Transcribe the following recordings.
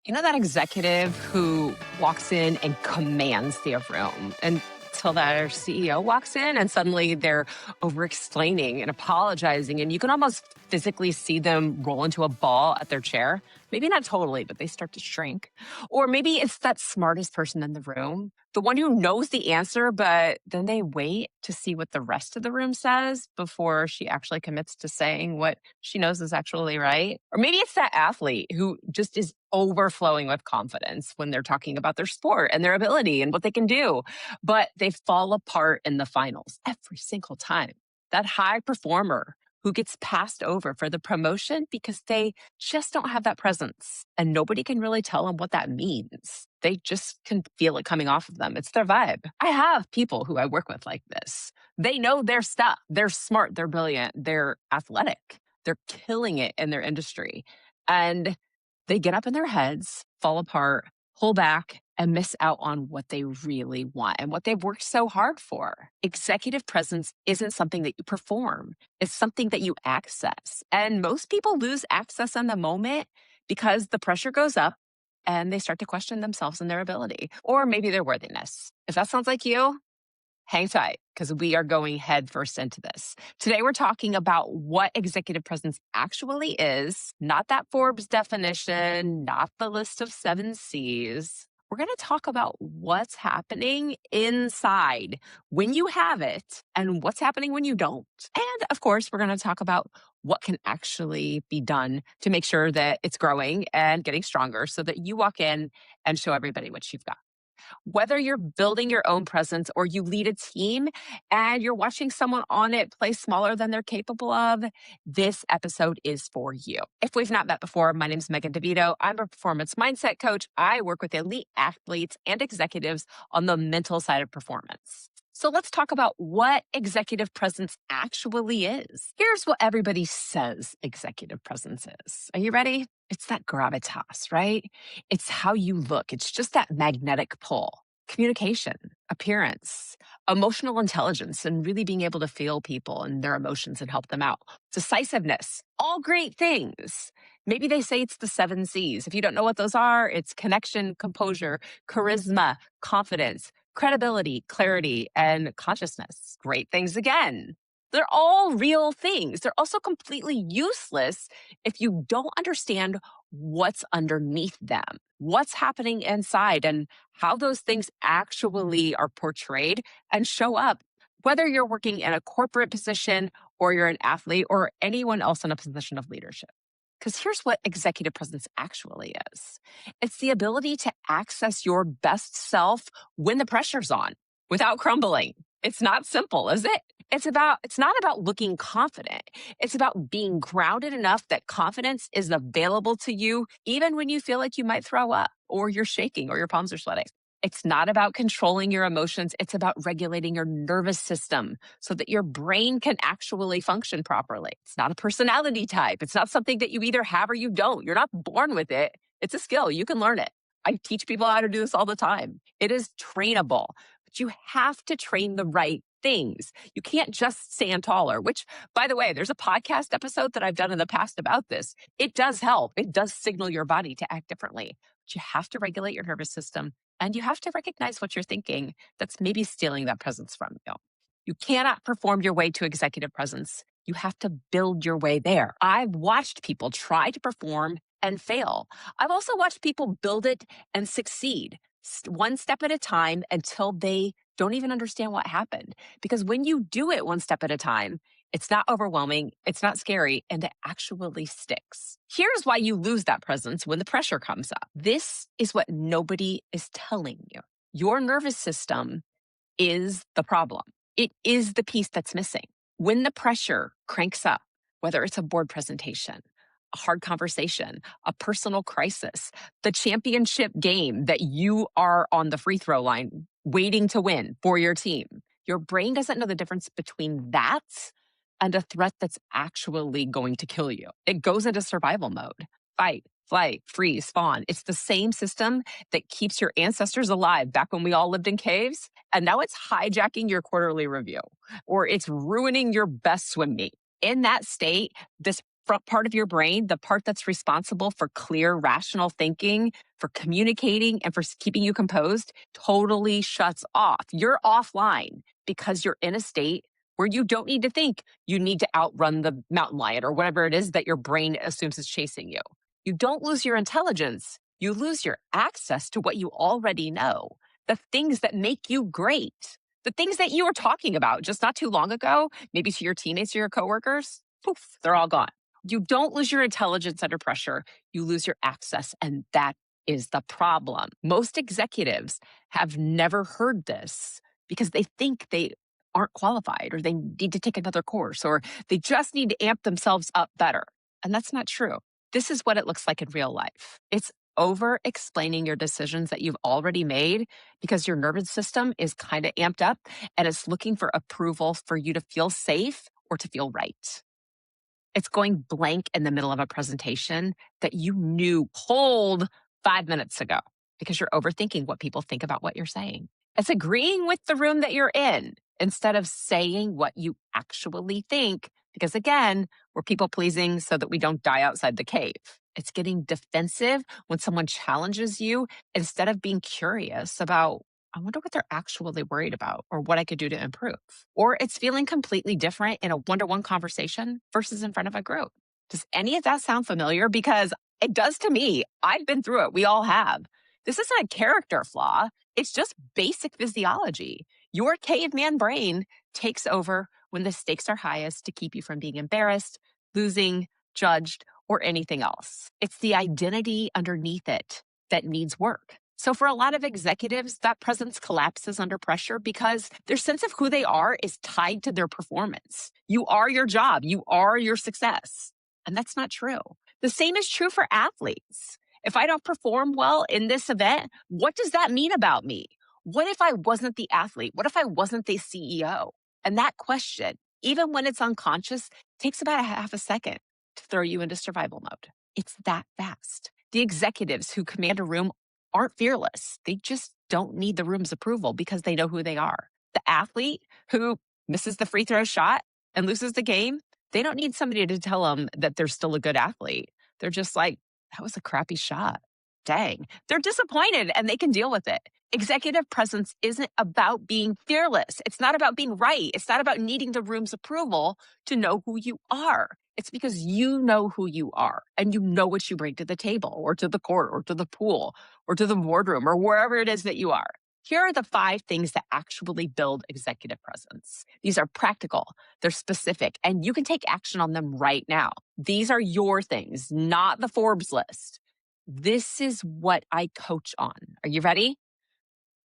You know that executive who walks in and commands the room until their CEO walks in and suddenly they're over explaining and apologizing, and you can almost physically see them roll into a ball at their chair? Maybe not totally, but they start to shrink. Or maybe it's that smartest person in the room, the one who knows the answer, but then they wait to see what the rest of the room says before she actually commits to saying what she knows is actually right. Or maybe it's that athlete who just is overflowing with confidence when they're talking about their sport and their ability and what they can do, but they fall apart in the finals every single time. That high performer who gets passed over for the promotion because they just don't have that presence. And nobody can really tell them what that means. They just can feel it coming off of them. It's their vibe. I have people who I work with like this. They know their stuff. They're smart. They're brilliant. They're athletic. They're killing it in their industry. And they get up in their heads, fall apart, pull back, and miss out on what they really want and what they've worked so hard for. Executive presence isn't something that you perform. It's something that you access. And most people lose access in the moment because the pressure goes up and they start to question themselves and their ability, or maybe their worthiness. If that sounds like you, hang tight because we are going headfirst into this. Today, we're talking about what executive presence actually is, not that Forbes definition, not the list of 7 Cs. We're going to talk about what's happening inside when you have it and what's happening when you don't. And of course, we're going to talk about what can actually be done to make sure that it's growing and getting stronger so that you walk in and show everybody what you've got. Whether you're building your own presence or you lead a team and you're watching someone on it play smaller than they're capable of, this episode is for you. If we've not met before, my name is Devito. I'm a performance mindset coach. I work with elite athletes and executives on the mental side of performance. So let's talk about what executive presence actually is. Here's what everybody says executive presence is. Are you ready? It's that gravitas, right? It's how you look. It's just that magnetic pull. Communication, appearance, emotional intelligence, and really being able to feel people and their emotions and help them out. Decisiveness, all great things. Maybe they say it's the 7 Cs. If you don't know what those are, it's connection, composure, charisma, confidence, credibility, clarity, and consciousness. Great things again. They're all real things. They're also completely useless if you don't understand what's underneath them, what's happening inside, and how those things actually are portrayed and show up, whether you're working in a corporate position or you're an athlete or anyone else in a position of leadership. Because here's what executive presence actually is. It's the ability to access your best self when the pressure's on without crumbling. It's not simple, is it? It's not about looking confident. It's about being grounded enough that confidence is available to you even when you feel like you might throw up or you're shaking or your palms are sweating. It's not about controlling your emotions. It's about regulating your nervous system so that your brain can actually function properly. It's not a personality type. It's not something that you either have or you don't. You're not born with it. It's a skill. You can learn it. I teach people how to do this all the time. It is trainable, but you have to train the right things. You can't just stand taller, which, by the way, there's a podcast episode that I've done in the past about this. It does help. It does signal your body to act differently, but you have to regulate your nervous system and you have to recognize what you're thinking that's maybe stealing that presence from you. You cannot perform your way to executive presence. You have to build your way there. I've watched people try to perform and fail. I've also watched people build it and succeed one step at a time until they don't even understand what happened. Because when you do it one step at a time, it's not overwhelming, it's not scary, and it actually sticks. Here's why you lose that presence when the pressure comes up. This is what nobody is telling you. Your nervous system is the problem. It is the piece that's missing. When the pressure cranks up, whether it's a board presentation, a hard conversation, a personal crisis, the championship game that you are on the free throw line waiting to win for your team, your brain doesn't know the difference between that and a threat that's actually going to kill you. It goes into survival mode. Fight, flight, freeze, fawn. It's the same system that keeps your ancestors alive back when we all lived in caves. And now it's hijacking your quarterly review, or it's ruining your best swim meet. In that state, this front part of your brain, the part that's responsible for clear, rational thinking, for communicating, and for keeping you composed, totally shuts off. You're offline because you're in a state where you don't need to think. You need to outrun the mountain lion or whatever it is that your brain assumes is chasing you. You don't lose your intelligence. You lose your access to what you already know, the things that make you great, the things that you were talking about just not too long ago, maybe to your teammates or your coworkers. Poof, they're all gone. You don't lose your intelligence under pressure. You lose your access. And that is the problem. Most executives have never heard this because they think they aren't qualified or they need to take another course or they just need to amp themselves up better. And that's not true. This is what it looks like in real life. It's over explaining your decisions that you've already made because your nervous system is kind of amped up and it's looking for approval for you to feel safe or to feel right. It's going blank in the middle of a presentation that you knew cold 5 minutes ago because you're overthinking what people think about what you're saying. It's agreeing with the room that you're in instead of saying what you actually think, because again, we're people pleasing so that we don't die outside the cave. It's getting defensive when someone challenges you instead of being curious about, I wonder what they're actually worried about or what I could do to improve. Or it's feeling completely different in a one-to-one conversation versus in front of a group. Does any of that sound familiar? Because it does to me. I've been through it. We all have. This isn't a character flaw. It's just basic physiology. Your caveman brain takes over when the stakes are highest to keep you from being embarrassed, losing, judged, or anything else. It's the identity underneath it that needs work. So for a lot of executives, that presence collapses under pressure because their sense of who they are is tied to their performance. You are your job. You are your success. And that's not true. The same is true for athletes. If I don't perform well in this event, what does that mean about me? What if I wasn't the athlete? What if I wasn't the CEO? And that question, even when it's unconscious, takes about a half a second to throw you into survival mode. It's that fast. The executives who command a room aren't fearless. They just don't need the room's approval because they know who they are. The athlete who misses the free throw shot and loses the game, they don't need somebody to tell them that they're still a good athlete. They're just like, that was a crappy shot. Dang. They're disappointed and they can deal with it. Executive presence isn't about being fearless. It's not about being right. It's not about needing the room's approval to know who you are. It's because you know who you are and you know what you bring to the table or to the court or to the pool or to the boardroom or wherever it is that you are. Here are the 5 things that actually build executive presence. These are practical, they're specific, and you can take action on them right now. These are your things, not the Forbes list. This is what I coach on. Are you ready?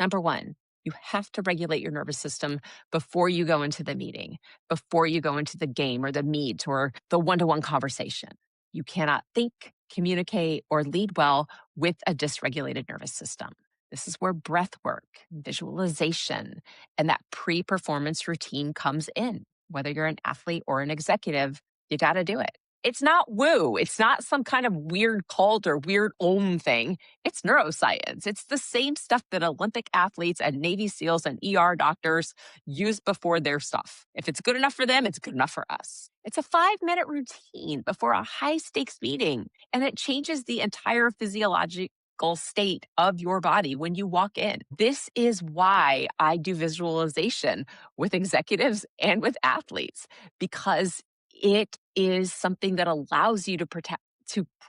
Number 1, you have to regulate your nervous system before you go into the meeting, before you go into the game or the meet or the one-to-one conversation. You cannot think, communicate, or lead well with a dysregulated nervous system. This is where breath work, visualization, and that pre-performance routine comes in. Whether you're an athlete or an executive, you got to do it. It's not woo. It's not some kind of weird cult or weird om thing. It's neuroscience. It's the same stuff that Olympic athletes and Navy SEALs and ER doctors use before their stuff. If it's good enough for them, it's good enough for us. It's a 5-minute routine before a high-stakes meeting, and it changes the entire physiological state of your body when you walk in. This is why I do visualization with executives and with athletes, because it is something that allows you to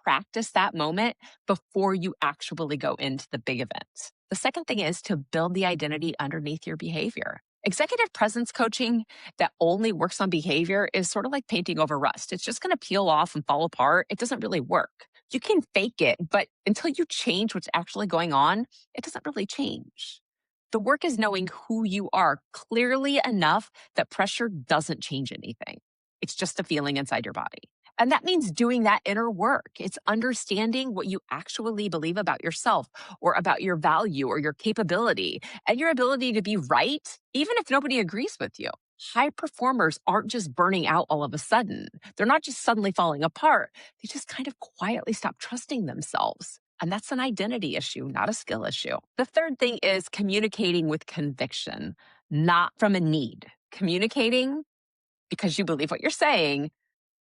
practice that moment before you actually go into the big event. The second thing is to build the identity underneath your behavior. Executive presence coaching that only works on behavior is sort of like painting over rust. It's just going to peel off and fall apart. It doesn't really work. You can fake it, but until you change what's actually going on, it doesn't really change. The work is knowing who you are clearly enough that pressure doesn't change anything. It's just a feeling inside your body. And that means doing that inner work. It's understanding what you actually believe about yourself or about your value or your capability and your ability to be right, even if nobody agrees with you. High performers aren't just burning out all of a sudden. They're not just suddenly falling apart. They just kind of quietly stop trusting themselves. And that's an identity issue, not a skill issue. The third thing is communicating with conviction, not from a need. Communicating because you believe what you're saying,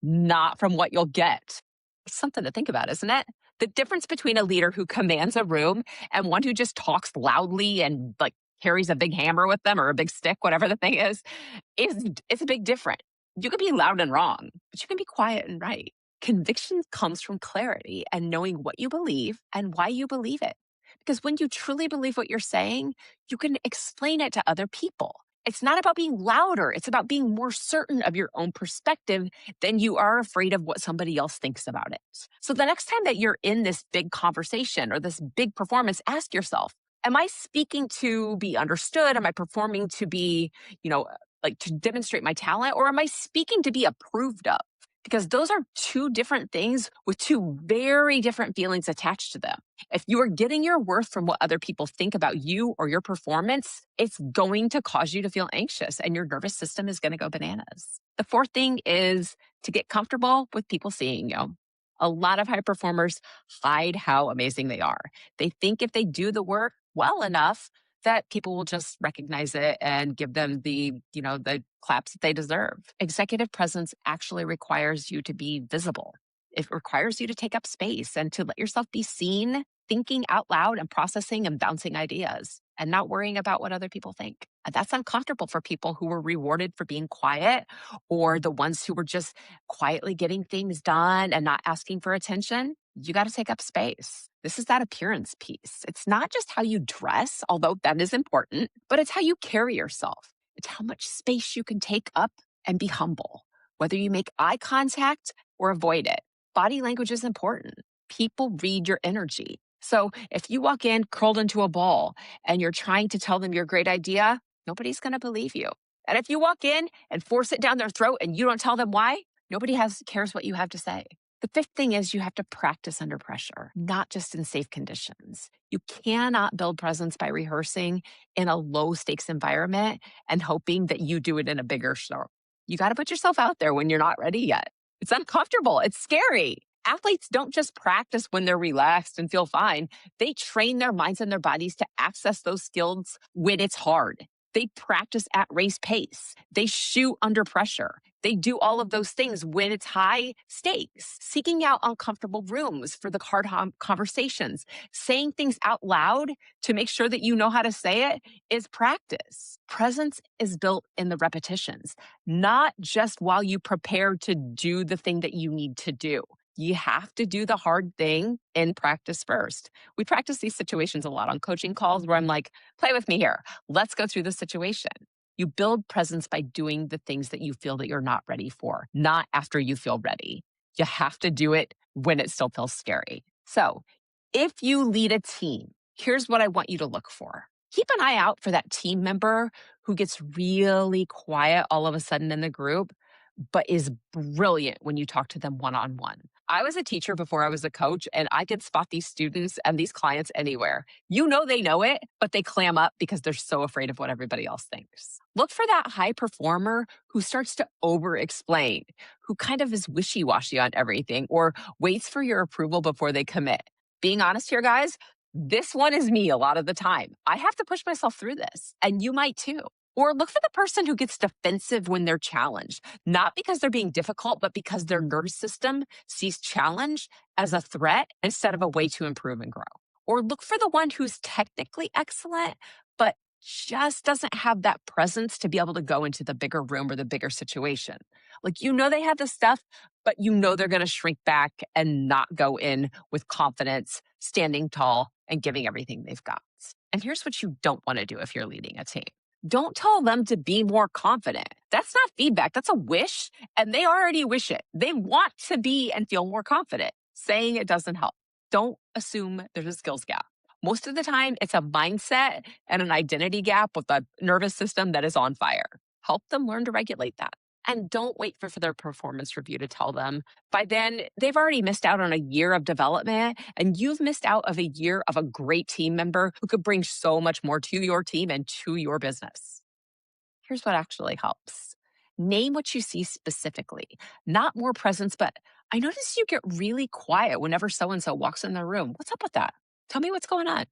not from what you'll get. It's something to think about, isn't it? The difference between a leader who commands a room and one who just talks loudly and like carries a big hammer with them or a big stick, whatever the thing is it's a big difference. You can be loud and wrong, but you can be quiet and right. Conviction comes from clarity and knowing what you believe and why you believe it. Because when you truly believe what you're saying, you can explain it to other people. It's not about being louder, it's about being more certain of your own perspective than you are afraid of what somebody else thinks about it. So the next time that you're in this big conversation or this big performance, ask yourself, am I speaking to be understood? Am I performing to be, you know, like to demonstrate my talent? Or am I speaking to be approved of? Because those are two different things with two very different feelings attached to them. If you are getting your worth from what other people think about you or your performance, it's going to cause you to feel anxious and your nervous system is going to go bananas. The fourth thing is to get comfortable with people seeing you. A lot of high performers hide how amazing they are. They think if they do the work well enough, that people will just recognize it and give them the claps that they deserve. Executive presence actually requires you to be visible. It requires you to take up space and to let yourself be seen, thinking out loud and processing and bouncing ideas and not worrying about what other people think. And that's uncomfortable for people who were rewarded for being quiet or the ones who were just quietly getting things done and not asking for attention. You got to take up space. This is that appearance piece. It's not just how you dress, although that is important, but it's how you carry yourself. It's how much space you can take up and be humble, whether you make eye contact or avoid it. Body language is important. People read your energy. So if you walk in curled into a ball and you're trying to tell them your great idea, nobody's going to believe you. And if you walk in and force it down their throat and you don't tell them why, cares what you have to say. The fifth thing is you have to practice under pressure, not just in safe conditions. You cannot build presence by rehearsing in a low stakes environment and hoping that you do it in a bigger show. You got to put yourself out there when you're not ready yet. It's uncomfortable. It's scary. Athletes don't just practice when they're relaxed and feel fine. They train their minds and their bodies to access those skills when it's hard. They practice at race pace. They shoot under pressure. They do all of those things when it's high stakes, seeking out uncomfortable rooms for the hard conversations, saying things out loud to make sure that you know how to say it is practice. Presence is built in the repetitions, not just while you prepare to do the thing that you need to do. You have to do the hard thing in practice first. We practice these situations a lot on coaching calls where I'm like, play with me here. Let's go through the situation. You build presence by doing the things that you feel that you're not ready for, not after you feel ready. You have to do it when it still feels scary. So if you lead a team, here's what I want you to look for. Keep an eye out for that team member who gets really quiet all of a sudden in the group, but is brilliant when you talk to them one-on-one. I was a teacher before I was a coach, and I could spot these students and these clients anywhere. You know they know it, but they clam up because they're so afraid of what everybody else thinks. Look for that high performer who starts to over-explain, who kind of is wishy-washy on everything or waits for your approval before they commit. Being honest here, guys, this one is me a lot of the time. I have to push myself through this, and you might too. Or look for the person who gets defensive when they're challenged, not because they're being difficult, but because their nervous system sees challenge as a threat instead of a way to improve and grow. Or look for the one who's technically excellent, but just doesn't have that presence to be able to go into the bigger room or the bigger situation. Like, you know, they have the stuff, but you know they're going to shrink back and not go in with confidence, standing tall and giving everything they've got. And here's what you don't want to do if you're leading a team. Don't tell them to be more confident. That's not feedback. That's a wish. And they already wish it. They want to be and feel more confident. Saying it doesn't help. Don't assume there's a skills gap. Most of the time, it's a mindset and an identity gap with a nervous system that is on fire. Help them learn to regulate that. And don't wait for their performance review to tell them. By then, they've already missed out on a year of development, and you've missed out of a year of a great team member who could bring so much more to your team and to your business. Here's what actually helps. Name what you see specifically, not more presence, but I notice you get really quiet whenever so-and-so walks in the room. What's up with that? Tell me what's going on.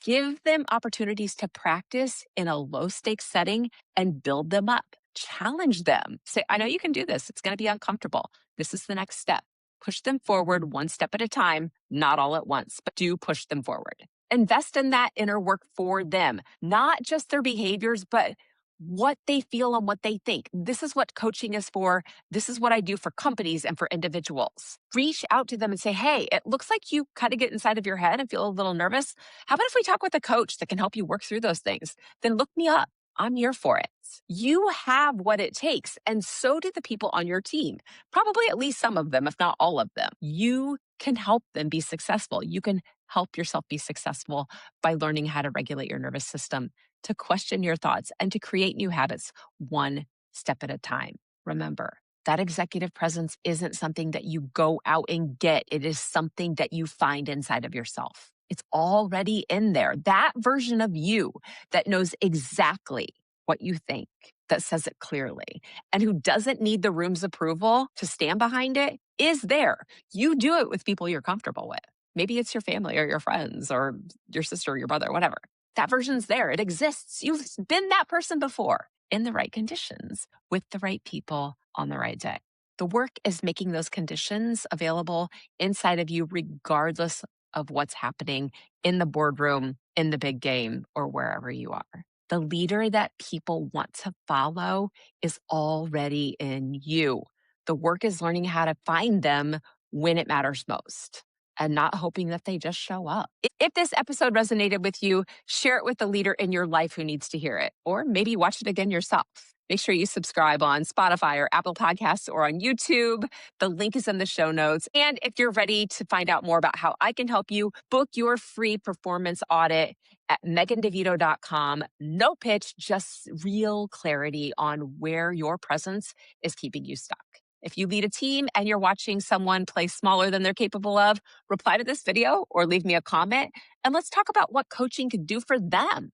Give them opportunities to practice in a low stakes setting and build them up. challenge them. Say, I know you can do this. It's going to be uncomfortable. This is the next step. Push them forward one step at a time, not all at once, but do push them forward. Invest in that inner work for them, not just their behaviors, but what they feel and what they think. This is what coaching is for. This is what I do for companies and for individuals. Reach out to them and say, hey, it looks like you kind of get inside of your head and feel a little nervous. How about if we talk with a coach that can help you work through those things? Then look me up. I'm here for it. You have what it takes, and so do the people on your team. Probably at least some of them, if not all of them. You can help them be successful. You can help yourself be successful by learning how to regulate your nervous system, to question your thoughts, and to create new habits one step at a time. Remember, that executive presence isn't something that you go out and get. It is something that you find inside of yourself. It's already in there. That version of you that knows exactly what you think, that says it clearly, and who doesn't need the room's approval to stand behind it is there. You do it with people you're comfortable with. Maybe it's your family or your friends or your sister or your brother, whatever. That version's there. It exists. You've been that person before in the right conditions with the right people on the right day. The work is making those conditions available inside of you, regardless of what's happening in the boardroom, in the big game, or wherever you are. The leader that people want to follow is already in you. The work is learning how to find them when it matters most and not hoping that they just show up. If this episode resonated with you, share it with the leader in your life who needs to hear it, or maybe watch it again yourself. Make sure you subscribe on Spotify or Apple Podcasts or on YouTube. The link is in the show notes. And if you're ready to find out more about how I can help you, book your free performance audit at megandevito.com. No pitch, just real clarity on where your presence is keeping you stuck. If you lead a team and you're watching someone play smaller than they're capable of, reply to this video or leave me a comment, and let's talk about what coaching could do for them.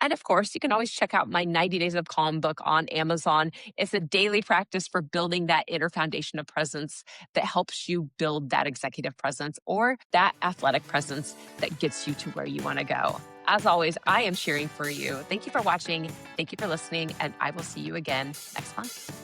And of course, you can always check out my 90 Days of Calm book on Amazon. It's a daily practice for building that inner foundation of presence that helps you build that executive presence or that athletic presence that gets you to where you want to go. As always, I am cheering for you. Thank you for watching. Thank you for listening. And I will see you again next month.